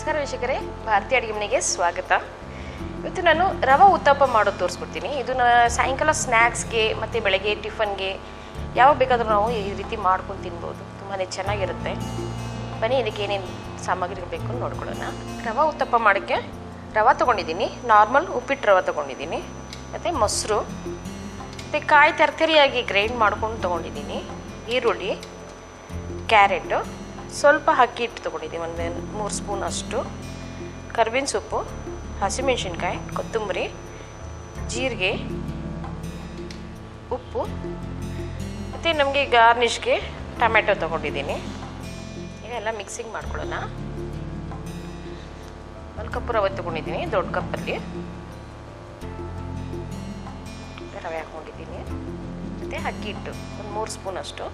ನಮಸ್ಕಾರ ವೀಕ್ಷಕರೇ, ಭಾರತೀಯ ಅಡುಗೆ ಮನೆಗೆ ಸ್ವಾಗತ. ಇವತ್ತು ನಾನು ರವಾ ಉತ್ತಪ್ಪ ಮಾಡೋದು ತೋರಿಸ್ಕೊಡ್ತೀನಿ. ಇದನ್ನು ಸಾಯಂಕಾಲ ಸ್ನ್ಯಾಕ್ಸ್ಗೆ ಮತ್ತು ಬೆಳಗ್ಗೆ ಟಿಫನ್ಗೆ ಯಾವಾಗ ಬೇಕಾದರೂ ನಾವು ಈ ರೀತಿ ಮಾಡ್ಕೊಂಡು ತಿನ್ಬೋದು. ತುಂಬಾ ಚೆನ್ನಾಗಿರುತ್ತೆ. ಬನ್ನಿ ಇದಕ್ಕೆ ಏನೇನು ಸಾಮಗ್ರಿಗಳು ಬೇಕು ನೋಡ್ಕೊಳ್ಳೋಣ. ರವಾ ಉತ್ತಪ್ಪ ಮಾಡೋಕ್ಕೆ ರವಾ ತೊಗೊಂಡಿದ್ದೀನಿ, ನಾರ್ಮಲ್ ಉಪ್ಪಿಟ್ಟು ರವಾ ತೊಗೊಂಡಿದ್ದೀನಿ, ಮತ್ತು ಮೊಸರು, ಮತ್ತು ಕಾಯಿ ತರಕಾರಿಯಾಗಿ ಗ್ರೈಂಡ್ ಮಾಡ್ಕೊಂಡು ತೊಗೊಂಡಿದ್ದೀನಿ, ಈರುಳ್ಳಿ, ಕ್ಯಾರೆಟು, ಸ್ವಲ್ಪ ಅಕ್ಕಿ ಹಿಟ್ಟು ತೊಗೊಂಡಿದ್ದೀನಿ, ಒಂದು 3 ಸ್ಪೂನ್ ಅಷ್ಟು, ಕರ್ಬೇವಿನ ಸೊಪ್ಪು, ಹಸಿಮೆಣಸಿನ್ಕಾಯಿ, ಕೊತ್ತಂಬರಿ, ಜೀರಿಗೆ, ಉಪ್ಪು, ಮತ್ತು ನಮಗೆ ಗಾರ್ನಿಷ್ಗೆ ಟೊಮೆಟೊ ತೊಗೊಂಡಿದ್ದೀನಿ. ಇದೆಲ್ಲ ಮಿಕ್ಸಿಂಗ್ ಮಾಡ್ಕೊಳ್ಳೋಣ. 1 ಕಪ್ ರವೆ ತೊಗೊಂಡಿದ್ದೀನಿ, ದೊಡ್ಡ ಕಪ್ಪಲ್ಲಿ ರವೆ ಹಾಕ್ಕೊಂಡಿದ್ದೀನಿ, ಮತ್ತು ಅಕ್ಕಿ ಹಿಟ್ಟು ಒಂದು 3 ಸ್ಪೂನ್ ಅಷ್ಟು,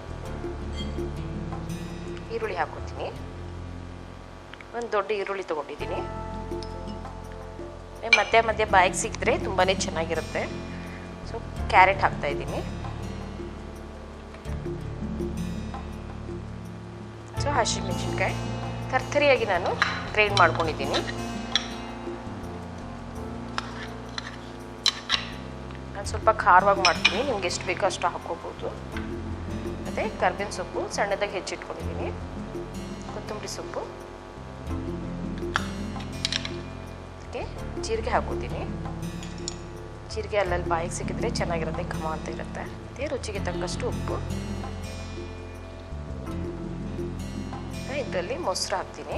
ಈರುಳ್ಳಿ ಹಾಕೋತೀನಿ, ಒಂದು ದೊಡ್ಡ ಈರುಳ್ಳಿ ತೊಗೊಂಡಿದ್ದೀನಿ. ಮಧ್ಯ ಮಧ್ಯ ಬಾಯಿಗೆ ಸಿಕ್ಕಿದ್ರೆ ತುಂಬಾ ಚೆನ್ನಾಗಿರುತ್ತೆ. ಸೊ ಕ್ಯಾರೆಟ್ ಹಾಕ್ತಾಯಿದ್ದೀನಿ. ಸೊ ಹಸಿಮೆಣಸಿನ್ಕಾಯಿ ತರಕಾರಿಯಾಗಿ ನಾನು ಗ್ರೈಂಡ್ ಮಾಡ್ಕೊಂಡಿದ್ದೀನಿ. ನಾನು ಸ್ವಲ್ಪ ಖಾರವಾಗಿ ಮಾಡ್ತೀನಿ, ನಿಮ್ಗೆ ಎಷ್ಟು ಬೇಕೋ ಅಷ್ಟು ಹಾಕ್ಕೋಬೋದು. ಮತ್ತು ಕರ್ಬೇವಿನ ಸೊಪ್ಪು ಸಣ್ಣದಾಗಿ ಹೆಚ್ಚಿಟ್ಕೊಂಡಿದ್ದೀನಿ, ಕೊತ್ತಂಬರಿ ಸೊಪ್ಪು, ಅದಕ್ಕೆ ಜೀರಿಗೆ ಹಾಕೋತೀನಿ. ಜೀರಿಗೆ ಅಲ್ಲಲ್ಲಿ ಬಾಯಿಗೆ ಸಿಕ್ಕಿದ್ರೆ ಚೆನ್ನಾಗಿರುತ್ತೆ, ಘಮ ಅಂತ ಇರುತ್ತೆ. ಮತ್ತು ರುಚಿಗೆ ತಕ್ಕಷ್ಟು ಉಪ್ಪು. ಇದರಲ್ಲಿ ಮೊಸರು ಹಾಕ್ತೀನಿ.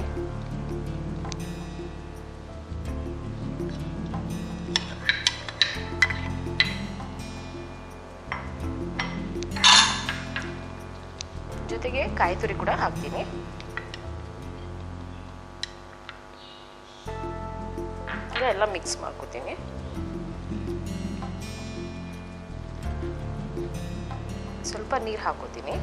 ಜೊತೆಗೆ ಕಾಯಿ ತುರಿ ಕೂಡ ಹಾಕ್ತೀನಿ. ಎಲ್ಲ ಮಿಕ್ಸ್ ಮಾಡ್ಕೊತೀನಿ. ಸ್ವಲ್ಪ ನೀರು ಹಾಕೋತೀನಿ.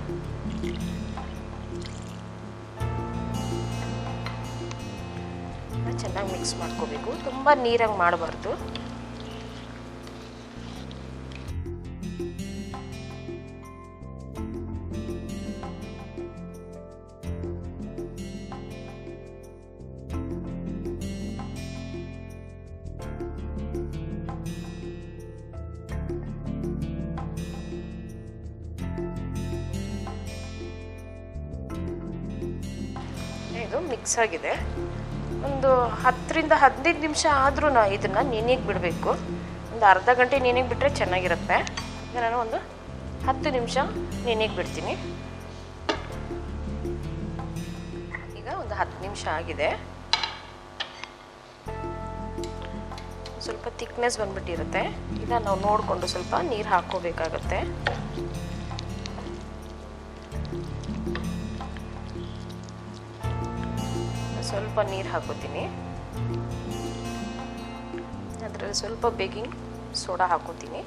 ಚೆನ್ನಾಗಿ ಮಿಕ್ಸ್ ಮಾಡ್ಕೋಬೇಕು, ತುಂಬ ನೀರಂಗೆ ಮಾಡಬಾರ್ದು. ಇದು ಮಿಕ್ಸ್ ಆಗಿದೆ. ಒಂದು 10ರಿಂದ 15 ನಿಮಿಷ ಆದರೂ ಇದನ್ನು ನೆನೆಗೆ ಬಿಡಬೇಕು. ಒಂದು ಅರ್ಧ ಗಂಟೆ ನೆನೆಗೆ ಬಿಟ್ಟರೆ ಚೆನ್ನಾಗಿರುತ್ತೆ. ಈಗ ನಾನು ಒಂದು 10 ನಿಮಿಷ ನೆನೆಗೆ ಬಿಡ್ತೀನಿ. ಈಗ ಒಂದು 10 ನಿಮಿಷ ಆಗಿದೆ. ಸ್ವಲ್ಪ ಥಿಕ್ನೆಸ್ ಬಂದ್ಬಿಟ್ಟಿರುತ್ತೆ. ಇದನ್ನು ನಾವು ನೋಡಿಕೊಂಡು ಸ್ವಲ್ಪ ನೀರು ಹಾಕ್ಕೋಬೇಕಾಗತ್ತೆ. ಸ್ವಲ್ಪ ನೀರು ಹಾಕೋತೀನಿ. ಅದರಲ್ಲಿ ಸ್ವಲ್ಪ ಬೇಕಿಂಗ್ ಸೋಡಾ ಹಾಕೋತೀನಿ.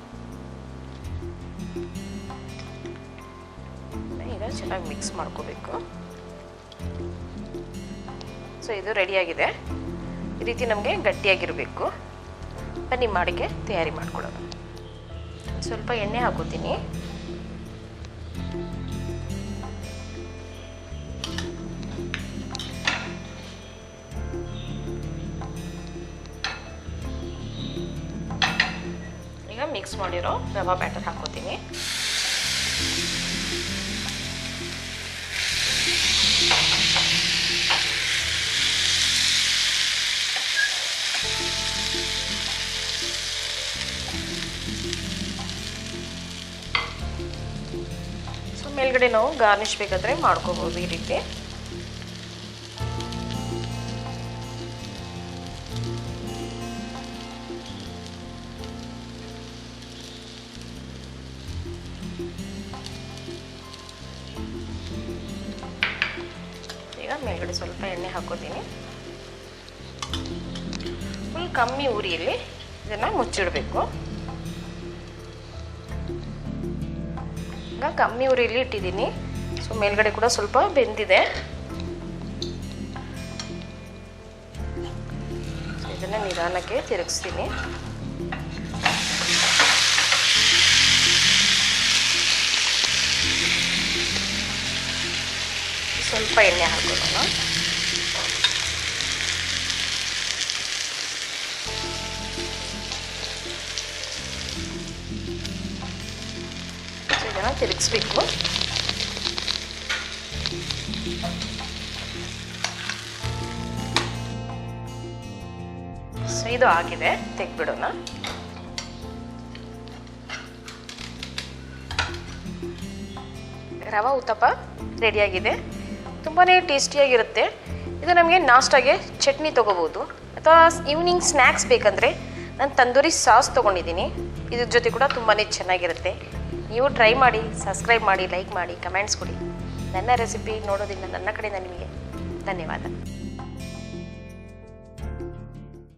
ಈಗ ಚೆನ್ನಾಗಿ ಮಿಕ್ಸ್ ಮಾಡ್ಕೋಬೇಕು. ಸೊ ಇದು ರೆಡಿಯಾಗಿದೆ. ಈ ರೀತಿ ನಮಗೆ ಗಟ್ಟಿಯಾಗಿರಬೇಕು. ಬನ್ನಿ ಮಾಡಿಗೆ ತಯಾರಿ ಮಾಡ್ಕೊಳ್ಳೋಣ. ಸ್ವಲ್ಪ ಎಣ್ಣೆ ಹಾಕೋತೀನಿ. ಮಿಕ್ಸ್ ಮಾಡಿರೋ ರವಾ ಬ್ಯಾಟರ್ ಹಾಕೋತೀನಿ. ಸೊ ಮೇಲ್ಗಡೆ ನಾವು ಗಾರ್ನಿಷ್ ಬೇಕಾದರೆ ಮಾಡ್ಕೋಬೋದು ಈ ರೀತಿ. ಮೇಲ್ಗಡೆ ಸ್ವಲ್ಪ ಎಣ್ಣೆ ಹಾಕೋತೀನಿ. ಫುಲ್ ಕಮ್ಮಿ ಉರಿಯಲ್ಲಿ ಇದನ್ನು ಮುಚ್ಚಿಡಬೇಕು. ಈಗ ಕಮ್ಮಿ ಉರಿಯಲ್ಲಿ ಇಟ್ಟಿದ್ದೀನಿ. ಸೊ ಮೇಲ್ಗಡೆ ಕೂಡ ಸ್ವಲ್ಪ ಬೆಂದಿದೆ. ಇದನ್ನು ನಿಧಾನಕ್ಕೆ ತಿರುಗಿಸ್ತೀನಿ. ಸ್ವಲ್ಪ ಎಣ್ಣೆ ಹಾಕೋಣ. ಇದನ್ನು ತಿರುಗಿಸ್ಬೇಕು. ಸೊ ಇದು ಆಗಿದೆ, ತೆಗ್ಬಿಡೋಣ. ರವಾ ಉತ್ತಪ್ಪ ರೆಡಿಯಾಗಿದೆ. ತುಂಬಾ ಟೇಸ್ಟಿಯಾಗಿರುತ್ತೆ. ಇದು ನಮಗೆ ನಾಷ್ಟಾಗೆ ಚಟ್ನಿ ತೊಗೋಬೋದು, ಅಥವಾ ಈವ್ನಿಂಗ್ ಸ್ನ್ಯಾಕ್ಸ್ ಬೇಕಂದರೆ ನಾನು ತಂದೂರಿ ಸಾಸ್ ತೊಗೊಂಡಿದ್ದೀನಿ. ಇದ್ರ ಜೊತೆ ಕೂಡ ತುಂಬಾ ಚೆನ್ನಾಗಿರುತ್ತೆ. ನೀವು ಟ್ರೈ ಮಾಡಿ, ಸಬ್ಸ್ಕ್ರೈಬ್ ಮಾಡಿ, ಲೈಕ್ ಮಾಡಿ, ಕಮೆಂಟ್ಸ್ ಕೊಡಿ. ನನ್ನ ರೆಸಿಪಿ ನೋಡೋದ್ರಿಂದ ನನ್ನ ಕಡೆಯಿಂದ ನಿಮಗೆ ಧನ್ಯವಾದ.